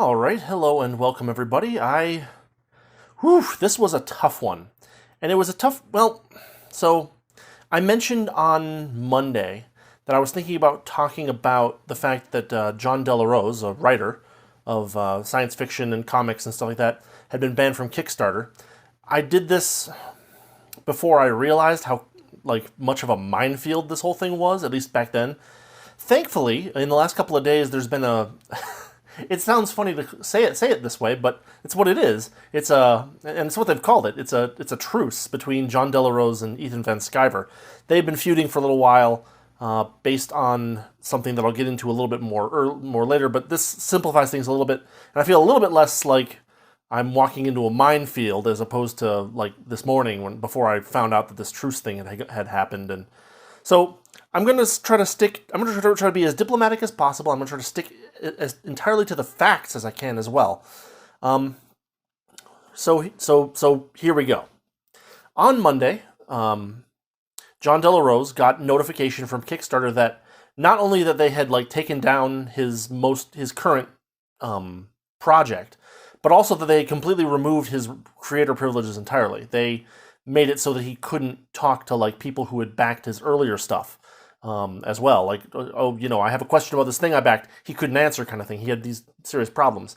All right, hello and welcome everybody. This was a tough one. And it was a tough, so I mentioned on Monday that I was thinking about talking about the fact that John Del Arroz, a writer of science fiction and comics and stuff like that, had been banned from Kickstarter. I did this before I realized how much of a minefield this whole thing was, at least back then. Thankfully, in the last couple of days, there's been a it sounds funny to say it this way, but it's what it is. And it's what they've called it. It's a truce between John Del Arroz and Ethan Van Sciver. They've been feuding for a little while, based on something that I'll get into a little bit more later. But this simplifies things a little bit, and I feel a little bit less like I'm walking into a minefield as opposed to like this morning before I found out that this truce thing had happened. And so I'm going to try to be as diplomatic as possible. I'm going to try to stick as entirely to the facts as I can as well. So here we go. On Monday, John Del Arroz got notification from Kickstarter that not only that they had taken down his current project, but also that they completely removed his creator privileges entirely. They made it so that he couldn't talk to people who had backed his earlier stuff. As well, I have a question about this thing I backed. He couldn't answer, kind of thing. He had these serious problems.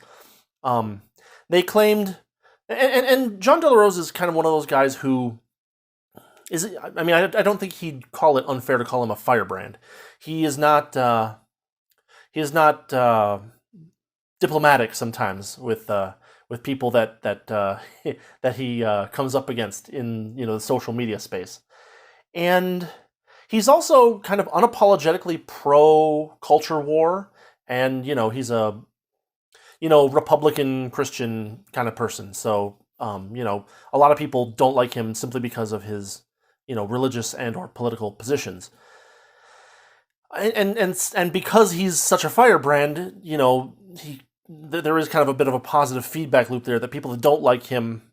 They claimed, and John Del Arroz is kind of one of those guys who is. I mean, I don't think he'd call it unfair to call him a firebrand. He is not. He is not diplomatic sometimes with people that that he comes up against in the social media space, and he's also kind of unapologetically pro-culture war, and, he's a, Republican Christian kind of person. So, a lot of people don't like him simply because of his, religious and or political positions. And because he's such a firebrand, there is kind of a bit of a positive feedback loop there that people that don't like him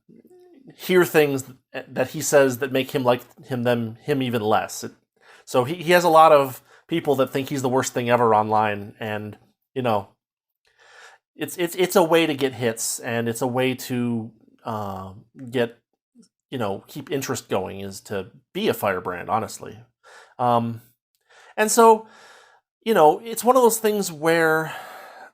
hear things that he says that make him like him even less. So he has a lot of people that think he's the worst thing ever online, and it's a way to get hits, and it's a way to get keep interest going, is to be a firebrand, honestly. And so it's one of those things where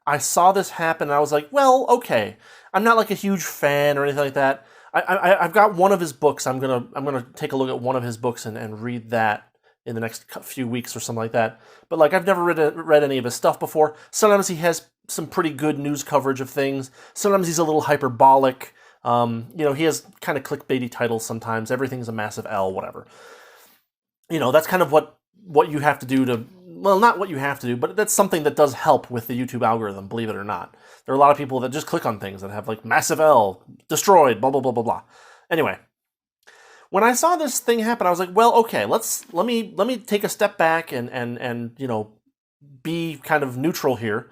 I saw this happen, and I was like, well, okay, I'm not like a huge fan or anything like that. I've got one of his books. I'm gonna take a look at one of his books and read that in the next few weeks or something like that. But I've never read any of his stuff before. Sometimes he has some pretty good news coverage of things. Sometimes he's a little hyperbolic. He has kind of clickbaity titles sometimes. Everything's a massive L, whatever. That's kind of what you have to do to, well, not what you have to do, but that's something that does help with the YouTube algorithm, believe it or not. There are a lot of people that just click on things that have massive L, destroyed, blah, blah, blah, blah, blah. Anyway, when I saw this thing happen, I was like, well, okay, let me take a step back and be kind of neutral here.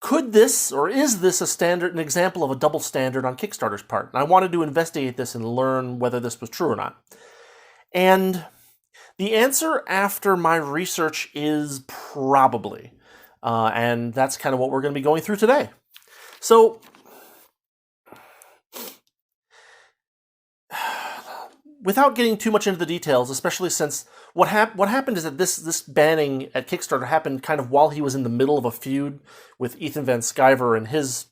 Could this, or is this an example of a double standard on Kickstarter's part? And I wanted to investigate this and learn whether this was true or not. And the answer after my research is probably. And that's kind of what we're going to be going through today. So without getting too much into the details, especially since what happened is that this banning at Kickstarter happened kind of while he was in the middle of a feud with Ethan Van Sciver and his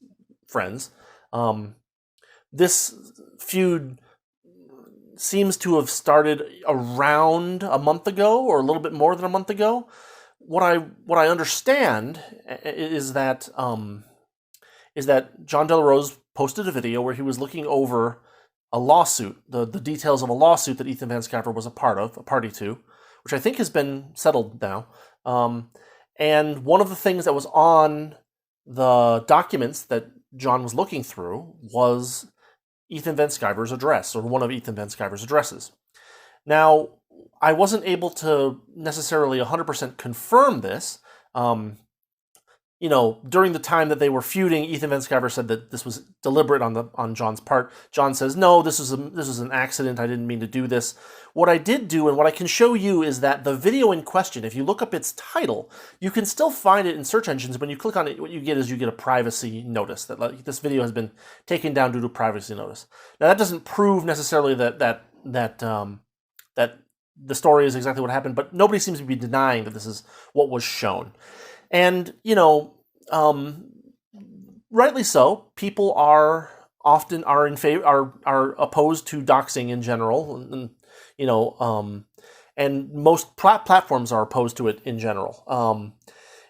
friends. This feud seems to have started around a month ago, or a little bit more than a month ago. What I understand is that John Del Arroz posted a video where he was looking over a lawsuit, the details of a lawsuit that Ethan Van Sciver was a party to, which I think has been settled now. And one of the things that was on the documents that John was looking through was Ethan Van Sciver's address, or one of Ethan Van Sciver's addresses. Now, I wasn't able to necessarily 100% confirm this, during the time that they were feuding, Ethan Van Sciver said that this was deliberate on John's part. John says, no, this was an accident. I didn't mean to do this. What I did do, and what I can show you, is that the video in question, if you look up its title, you can still find it in search engines. When you click on it, what you get is a privacy notice that this video has been taken down due to privacy notice. Now that doesn't prove necessarily that the story is exactly what happened, but nobody seems to be denying that this is what was shown. And, rightly so, people are often in favor, are opposed to doxing in general, and most platforms are opposed to it in general.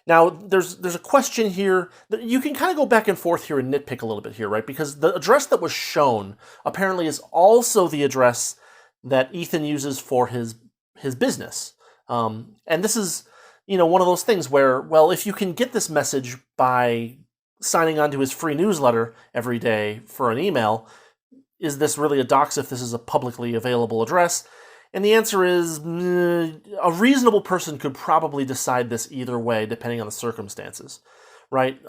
Now, there's a question here that you can kind of go back and forth here and nitpick a little bit here, right? Because the address that was shown apparently is also the address that Ethan uses for his business. And this is, one of those things where, well, if you can get this message by signing on to his free newsletter every day for an email, is this really a dox if this is a publicly available address? And the answer is, a reasonable person could probably decide this either way, depending on the circumstances, right?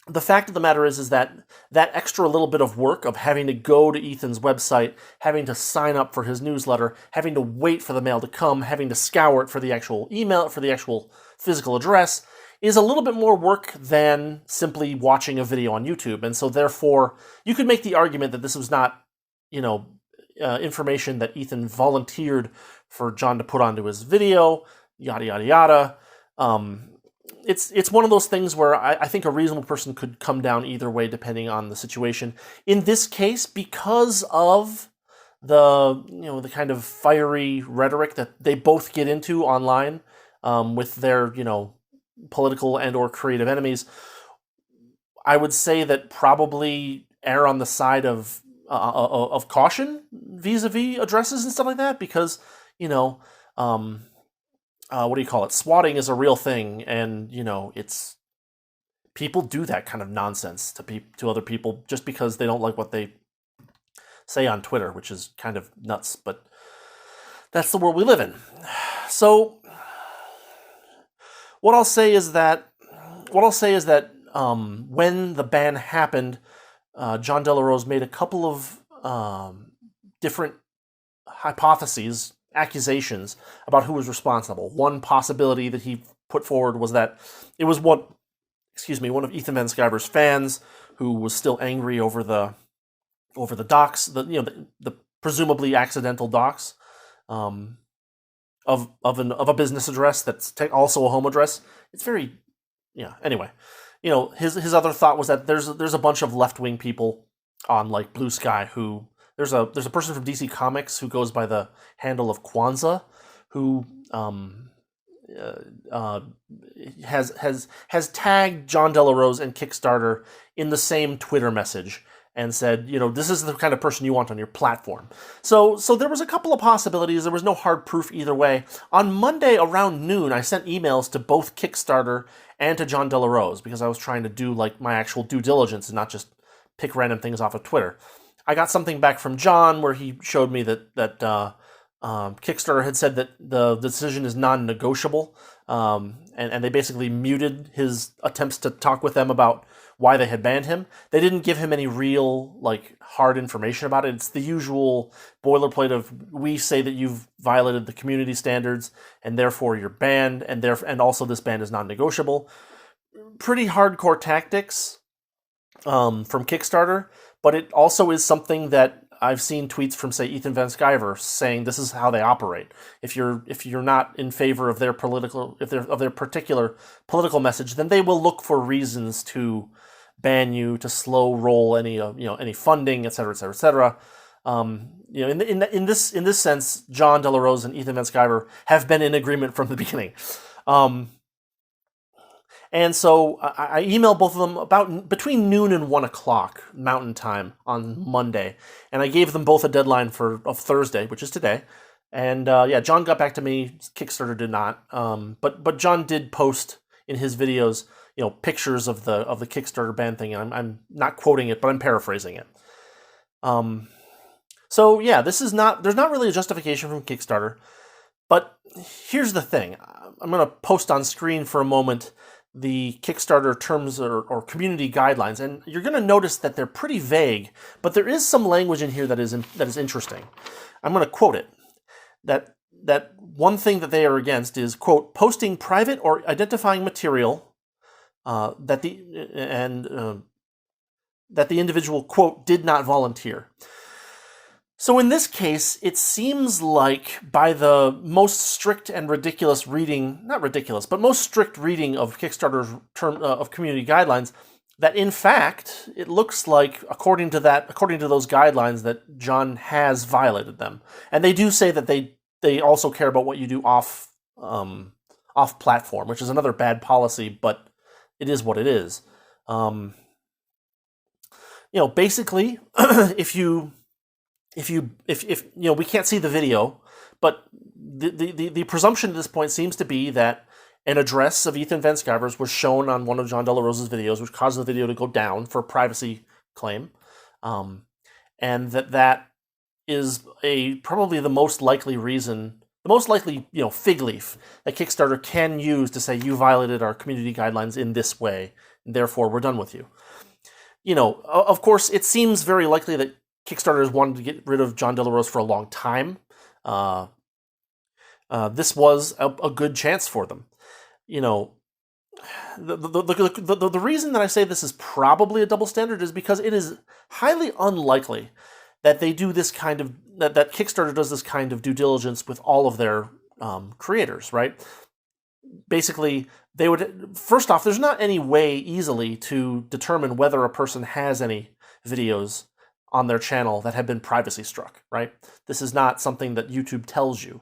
The fact of the matter is that extra little bit of work of having to go to Ethan's website, having to sign up for his newsletter, having to wait for the mail to come, having to scour it for the actual email, for the actual physical address, is a little bit more work than simply watching a video on YouTube. And so therefore, you could make the argument that this was not, information that Ethan volunteered for John to put onto his video, yada, yada, yada. It's one of those things where I think a reasonable person could come down either way depending on the situation. In this case, because of the kind of fiery rhetoric that they both get into online with their political and or creative enemies, I would say that probably err on the side of caution vis-a-vis addresses and stuff like that, because what do you call it? Swatting is a real thing, and it's people do that kind of nonsense to other people just because they don't like what they say on Twitter, which is kind of nuts, but that's the world we live in. So what I'll say is that when the ban happened, John Delarose made a couple of different hypotheses, accusations about who was responsible. One possibility that he put forward was that it was one of Ethan Van Sciver's fans who was still angry over the dox, the presumably accidental dox of a business address that's also a home address. It's very anyway. His other thought was that there's a bunch of left-wing people on like Blue Sky who there's a person from DC Comics who goes by the handle of Kwanzaa who has tagged John Delarose and Kickstarter in the same Twitter message and said, this is the kind of person you want on your platform. So there was a couple of possibilities. There was no hard proof either way. On Monday around noon, I sent emails to both Kickstarter and to John Delarose because I was trying to do like my actual due diligence and not just pick random things off of Twitter. I got something back from John where he showed me that Kickstarter had said that the decision is non-negotiable, and they basically muted his attempts to talk with them about why they had banned him. They didn't give him any real, hard information about it. It's the usual boilerplate of, we say that you've violated the community standards, and therefore you're banned, and also this ban is non-negotiable. Pretty hardcore tactics from Kickstarter, but it also is something that I've seen tweets from, say, Ethan Van Sciver saying this is how they operate. If you're not in favor of their particular political message, then they will look for reasons to ban you, to slow roll any funding, et cetera, et cetera, et cetera. In this sense, John Delarose and Ethan Van Sciver have been in agreement from the beginning. And so I emailed both of them about between noon and 1 o'clock Mountain Time on Monday, and I gave them both a deadline of Thursday, which is today. And John got back to me. Kickstarter did not, but John did post in his videos, pictures of the Kickstarter ban thing. And I'm not quoting it, but I'm paraphrasing it. There's not really a justification from Kickstarter. But here's the thing: I'm going to post on screen for a moment the Kickstarter terms or community guidelines, and you're going to notice that they're pretty vague, but there is some language in here that is interesting. I'm going to quote it. That one thing that they are against is, quote, posting private or identifying material that the individual, quote, did not volunteer. So in this case, it seems like by the most strict and ridiculous reading, not ridiculous, but most strict reading of Kickstarter's term of community guidelines, that in fact, it looks like, according to those guidelines, that John has violated them. And they do say that they also care about what you do off platform, which is another bad policy, but it is what it is. Basically, if we can't see the video, but the presumption at this point seems to be that an address of Ethan Van Sciver's was shown on one of John De La Rosa's videos, which caused the video to go down for a privacy claim, and that is probably the most likely reason, the most likely fig leaf that Kickstarter can use to say you violated our community guidelines in this way, and therefore we're done with you. Of course, it seems very likely that Kickstarter has wanted to get rid of John De La Rosa for a long time. This was a good chance for them. The reason that I say this is probably a double standard is because it is highly unlikely that they do this kind of that Kickstarter does this kind of due diligence with all of their creators, right? Basically, they would, first off, there's not any way easily to determine whether a person has any videos on their channel that have been privacy struck, right? This is not something that YouTube tells you.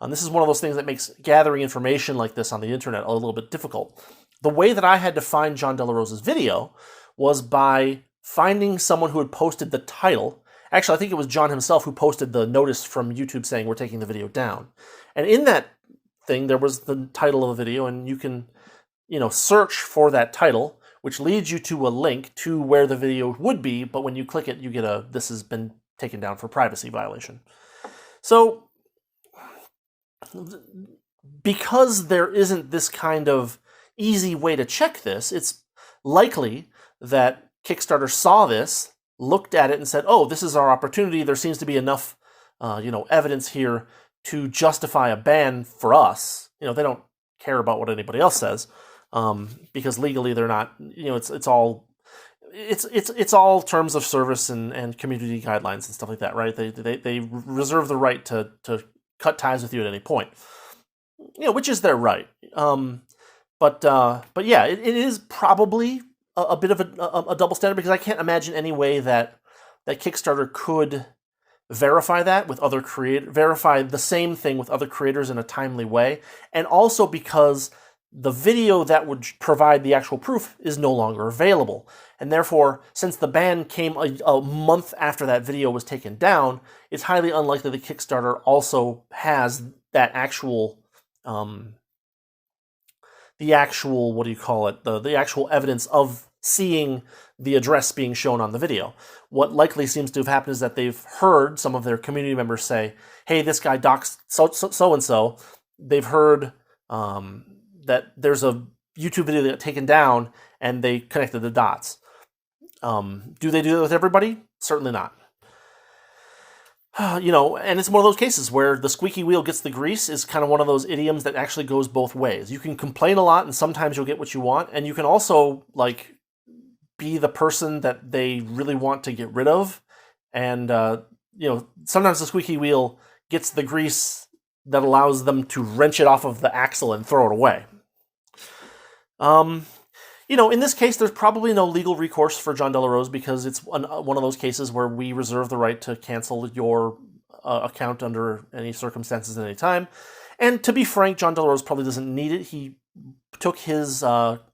This is one of those things that makes gathering information like this on the internet a little bit difficult. The way that I had to find John De La Rosa's video was by finding someone who had posted the title. Actually, I think it was John himself who posted the notice from YouTube saying we're taking the video down. And in that thing, there was the title of the video, and you can, search for that title, which leads you to a link to where the video would be, but when you click it, you get this has been taken down for privacy violation. So, because there isn't this kind of easy way to check this, it's likely that Kickstarter saw this, looked at it, and said, oh, this is our opportunity. There seems to be enough evidence here to justify a ban for us. They don't care about what anybody else says, because legally they're not. It's all terms of service and community guidelines and stuff like that, right? They reserve the right to cut ties with you at any point, which is their right. But yeah, it is probably a bit of a double standard, because I can't imagine any way that Kickstarter could verify that with other verify the same thing with other creators in a timely way, and also because the video that would provide the actual proof is no longer available. And therefore, since the ban came a month after that video was taken down, it's highly unlikely that Kickstarter also has that actual the actual evidence of seeing the address being shown on the video. What likely seems to have happened is that they've heard some of their community members say, hey, this guy doxed so-and-so. They've heard that there's a YouTube video that got taken down, and they connected the dots. Do they do that with everybody? Certainly not. And it's one of those cases where the squeaky wheel gets the grease is kind of one of those idioms that actually goes both ways. You can complain a lot, and sometimes you'll get what you want, and you can also, be the person that they really want to get rid of. And, sometimes the squeaky wheel gets the grease that allows them to wrench it off of the axle and throw it away. In this case, there's probably no legal recourse for John De La Rosa, because it's one of those cases where we reserve the right to cancel your account under any circumstances at any time. And to be frank, John De La Rosa probably doesn't need it. He took his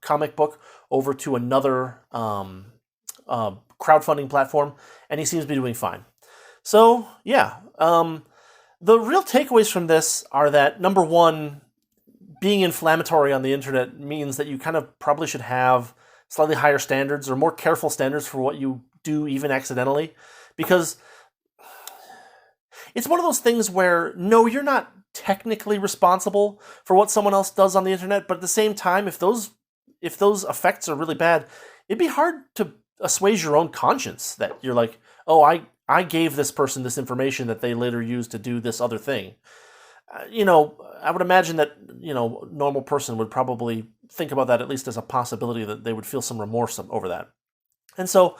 comic book over to another crowdfunding platform, and he seems to be doing fine. So, yeah. The real takeaways from this are that, number one, being inflammatory on the internet means that you kind of probably should have slightly higher standards or more careful standards for what you do, even accidentally, because it's one of those things where, no, you're not technically responsible for what someone else does on the internet, but at the same time, if if those effects are really bad, it'd be hard to assuage your own conscience that you're like, oh, I gave this person this information that they later used to do this other thing. I would imagine that, a normal person would probably think about that at least as a possibility, that they would feel some remorse over that. And so,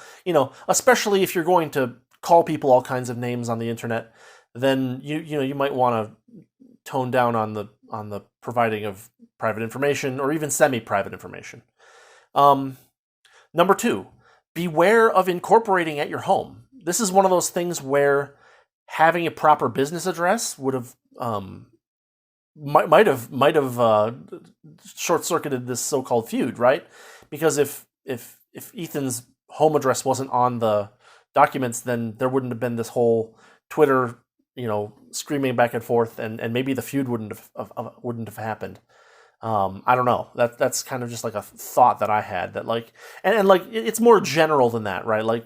especially if you're going to call people all kinds of names on the internet, then you might want to tone down on the providing of private information or even semi-private information. Number 2, beware of incorporating at your home. This is one of those things where having a proper business address would have might have short-circuited this so-called feud, right? Because if Ethan's home address wasn't on the documents, then there wouldn't have been this whole Twitter, screaming back and forth, and maybe the feud wouldn't have happened. I don't know. That's kind of just like a thought that I had, that like, and like it's more general than that, right? Like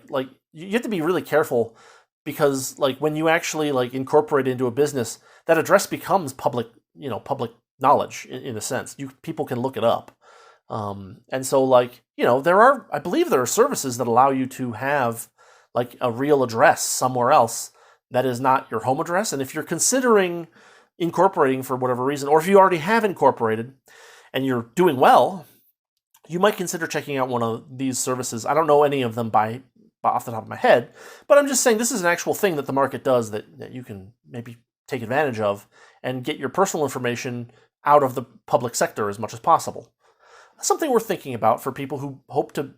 you have to be really careful, because like when you actually like incorporate into a business, that address becomes public knowledge in a sense. People can look it up. And so like, I believe there are services that allow you to have like a real address somewhere else that is not your home address. And if you're considering incorporating for whatever reason, or if you already have incorporated and you're doing well, you might consider checking out one of these services. I don't know any of them by off the top of my head, but I'm just saying this is an actual thing that the market does that you can maybe take advantage of and get your personal information out of the public sector as much as possible. Something worth thinking about for people who hope to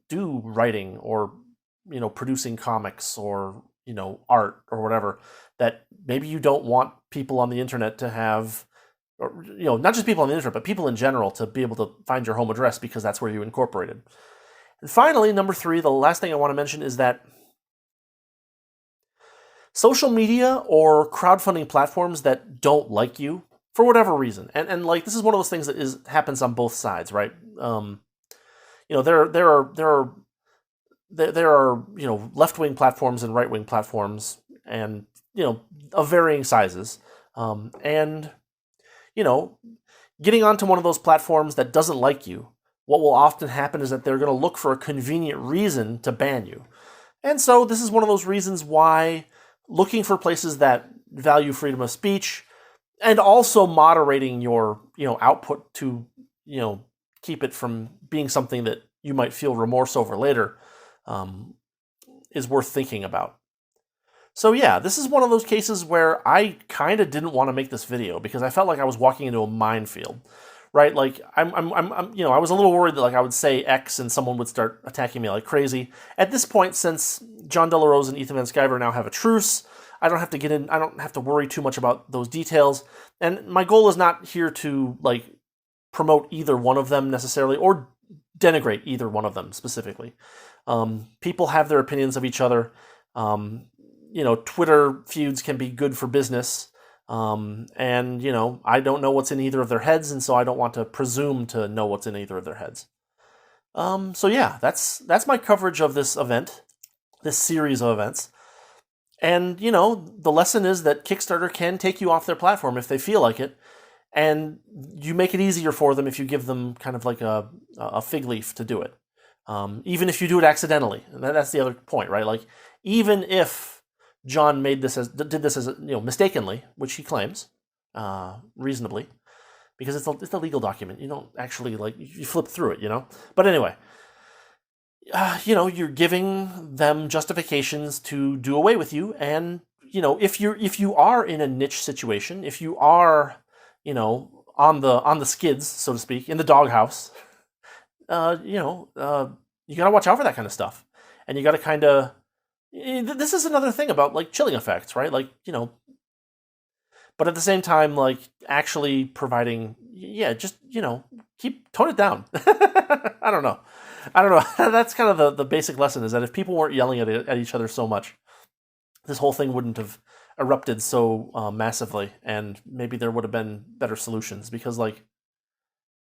do writing or, producing comics or, art or whatever, that maybe you don't want people on the internet to have, or, not just people on the internet, but people in general to be able to find your home address because that's where you incorporated. And finally, number 3, the last thing I want to mention is that social media or crowdfunding platforms that don't like you for whatever reason, and like this is one of those things that happens on both sides, right? There are left-wing platforms and right-wing platforms, and of varying sizes, and getting onto one of those platforms that doesn't like you, what will often happen is that they're going to look for a convenient reason to ban you. And so this is one of those reasons why looking for places that value freedom of speech and also moderating your, output to, keep it from being something that you might feel remorse over later, is worth thinking about. So yeah, this is one of those cases where I kind of didn't want to make this video because I felt like I was walking into a minefield, right? Like I was a little worried that like I would say X and someone would start attacking me like crazy. At this point, since John Delarose and Ethan Van Sciver now have a truce, I don't have to worry too much about those details. And my goal is not here to like promote either one of them necessarily or denigrate either one of them specifically. People have their opinions of each other. Twitter feuds can be good for business. And I don't know what's in either of their heads, and so I don't want to presume to know what's in either of their heads. So yeah, that's my coverage of this event, this series of events. And, the lesson is that Kickstarter can take you off their platform if they feel like it, and you make it easier for them if you give them kind of like a fig leaf to do it. Even if you do it accidentally. And that's the other point, right? Like, even if John did this as mistakenly, which he claims, reasonably, because it's a legal document. You don't actually, you flip through it, But anyway, you're giving them justifications to do away with you, and if you are in a niche situation, if you are on the skids, so to speak, in the doghouse, you gotta watch out for that kind of stuff, and you gotta kind of. This is another thing about like chilling effects, right? But at the same time, like actually providing, just tone it down. I don't know. That's kind of the basic lesson, is that if people weren't yelling at each other so much, this whole thing wouldn't have erupted so massively, and maybe there would have been better solutions, because it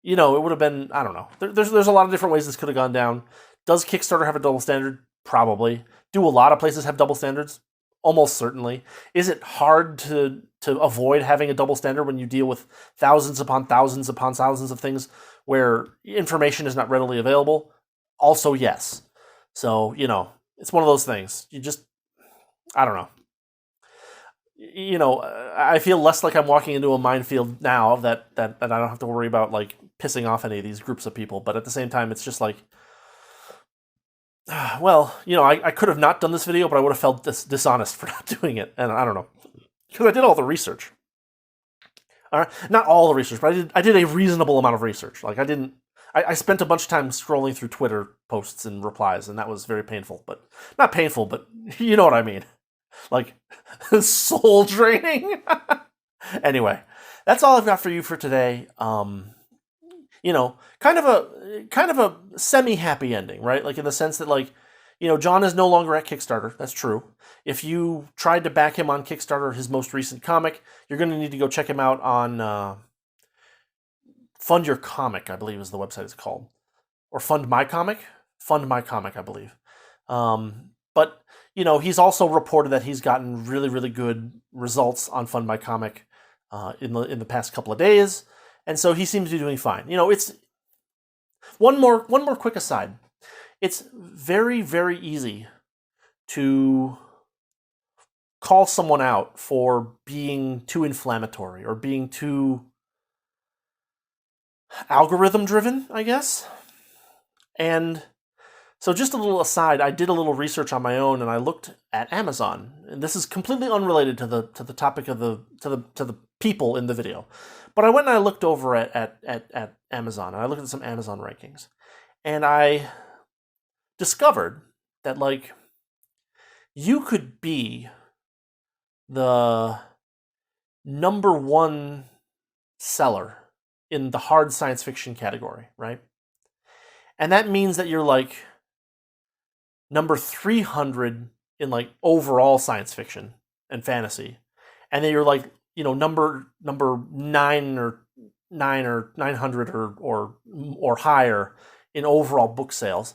would have been, I don't know. There's a lot of different ways this could have gone down. Does Kickstarter have a double standard? Probably. Do a lot of places have double standards? Almost certainly. Is it hard to avoid having a double standard when you deal with thousands upon thousands upon thousands of things where information is not readily available? Also, yes. So, it's one of those things. I don't know. I feel less like I'm walking into a minefield now that I don't have to worry about like pissing off any of these groups of people. But at the same time, it's just like, well, I could have not done this video, but I would have felt dishonest for not doing it. And I don't know, because I did all the research. Not all the research, but I did a reasonable amount of research. Like I spent a bunch of time scrolling through Twitter posts and replies, and that was very painful. But not painful, but you know what I mean. Like soul draining. Anyway, that's all I've got for you for today. Kind of a semi-happy ending, right? Like in the sense that like, John is no longer at Kickstarter. That's true. If you tried to back him on Kickstarter, his most recent comic, you're going to need to go check him out on Fund Your Comic, I believe is the website it's called. Or Fund My Comic? Fund My Comic, I believe. But, he's also reported that he's gotten really, really good results on Fund My Comic in the past couple of days. And so he seems to be doing fine. It's one more quick aside. It's very, very easy to call someone out for being too inflammatory or being too algorithm driven, I guess. And so just a little aside, I did a little research on my own and I looked at Amazon. And this is completely unrelated to the topic of to the people in the video. But I went and I looked over at Amazon and I looked at some Amazon rankings. And I discovered that like you could be the number one seller in the hard science fiction category, right? And that means that you're like number 300 in like overall science fiction and fantasy. And then you're like, number 9 or 900 or higher in overall book sales.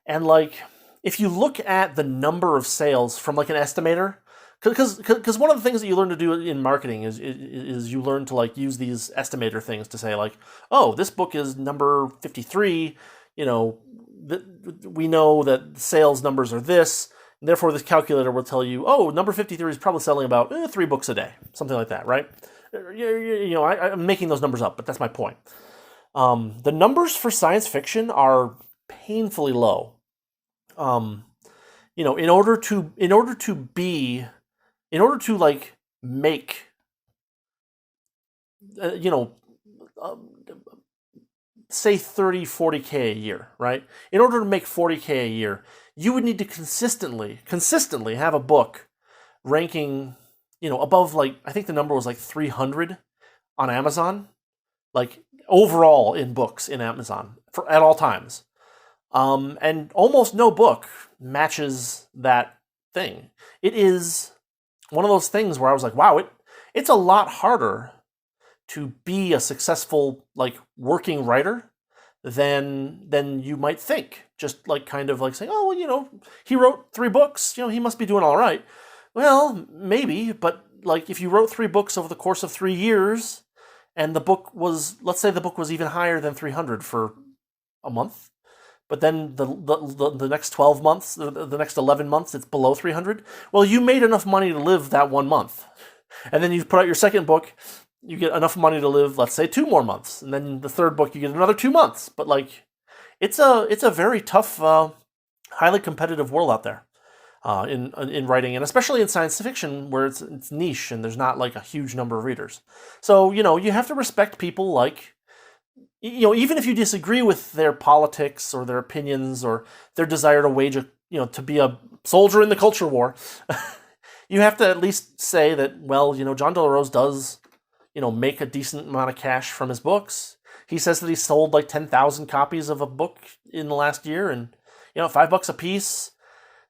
And like if you look at the number of sales from like an estimator, because one of the things that you learn to do in marketing is you learn to like use these estimator things to say like, oh, this book is number 53, we know that sales numbers are this, and therefore this calculator will tell you, oh, number 53 is probably selling about 3 books a day, something like that, right? I'm making those numbers up, but that's my point. The numbers for science fiction are painfully low. In order to like make, say 30, 40K a year, right? In order to make 40K a year, you would need to consistently have a book ranking, above like, I think the number was like 300 on Amazon, like overall in books in Amazon at all times. And almost no book matches that thing. It is one of those things where I was like, wow, it's a lot harder to be a successful like working writer than you might think. Just like kind of like saying, oh, well, he wrote 3 books, he must be doing all right. Well, maybe, but like if you wrote 3 books over the course of 3 years and let's say the book was even higher than 300 for a month, but then the next 12 months, the next 11 months, it's below 300. Well, you made enough money to live that 1 month. And then you put out your second book, you get enough money to live, let's say 2 more months. And then the third book, you get another 2 months. But like, it's a very tough, highly competitive world out there in writing, and especially in science fiction where it's niche and there's not like a huge number of readers. So, you have to respect people like, even if you disagree with their politics or their opinions or their desire to wage to be a soldier in the culture war, you have to at least say that, well, John Del Rose does, make a decent amount of cash from his books. He says that he sold like 10,000 copies of a book in the last year, and $5 a piece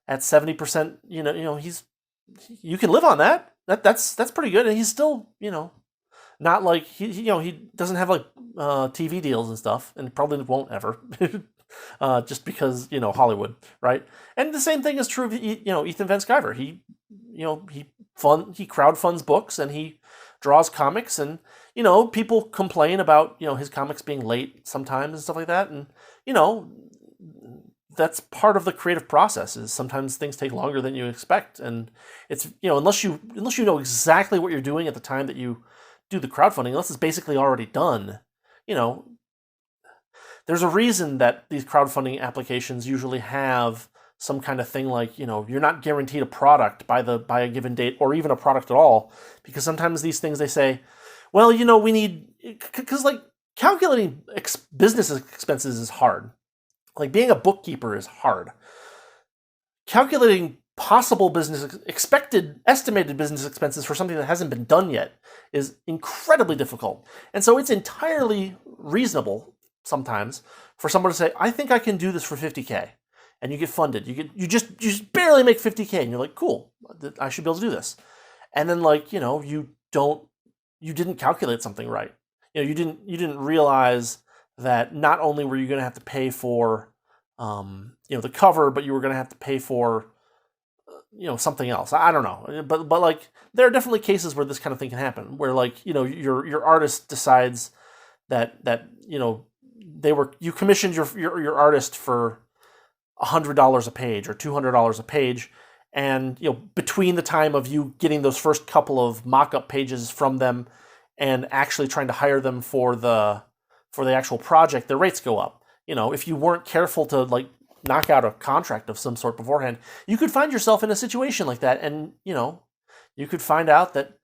at 70%. You can live on that. That's pretty good, and he's still not like he doesn't have like TV deals and stuff, and probably won't ever, just because Hollywood, right? And the same thing is true of Ethan Van Sciver. He he crowdfunds books and he draws comics, and people complain about his comics being late sometimes and stuff like that, and that's part of the creative process. Is sometimes things take longer than you expect, and it's unless you know exactly what you're doing at the time that you do the crowdfunding, unless it's basically already done, there's a reason that these crowdfunding applications usually have some kind of thing like, you're not guaranteed a product by a given date, or even a product at all, because sometimes these things, they say, well, we need, because like calculating business expenses is hard. Like being a bookkeeper is hard. Calculating possible estimated business expenses for something that hasn't been done yet is incredibly difficult. And so it's entirely reasonable sometimes for someone to say, I think I can do this for $50K. And you get funded. You just barely make $50K, and you're like, cool, I should be able to do this. And then like, you didn't calculate something right. You didn't realize that not only were you going to have to pay for the cover, but you were going to have to pay for something else. I don't know, but like there are definitely cases where this kind of thing can happen, where like your artist decides that you commissioned your artist for $100 a page or $200 a page, and between the time of you getting those first couple of mock-up pages from them and actually trying to hire them for the actual project, the rates go up. If you weren't careful to like knock out a contract of some sort beforehand, you could find yourself in a situation like that, and you could find out that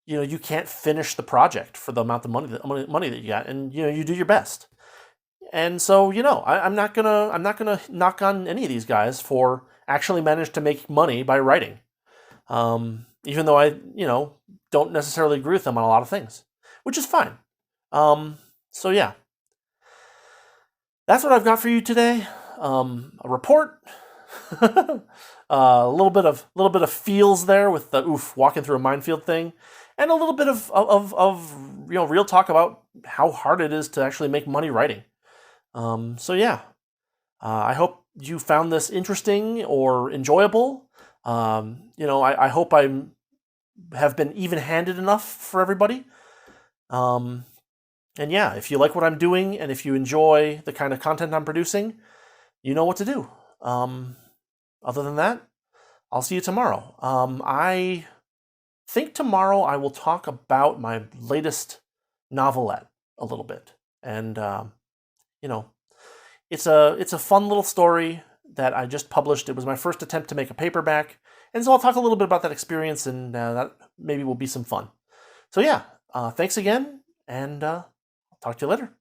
you can't finish the project for the amount of money that you got, and you do your best. And so I'm not gonna knock on any of these guys for actually managed to make money by writing, even though I don't necessarily agree with them on a lot of things, which is fine. So yeah, that's what I've got for you today. A report, a little bit of feels there with the walking through a minefield thing, and a little bit of real talk about how hard it is to actually make money writing. So yeah, I hope you found this interesting or enjoyable. I hope I have been even-handed enough for everybody. And yeah, if you like what I'm doing, and if you enjoy the kind of content I'm producing, you know what to do. Other than that, I'll see you tomorrow. I think tomorrow I will talk about my latest novelette a little bit. And, it's a fun little story that I just published. It was my first attempt to make a paperback. And so I'll talk a little bit about that experience, and that maybe will be some fun. So yeah, thanks again, and I'll talk to you later.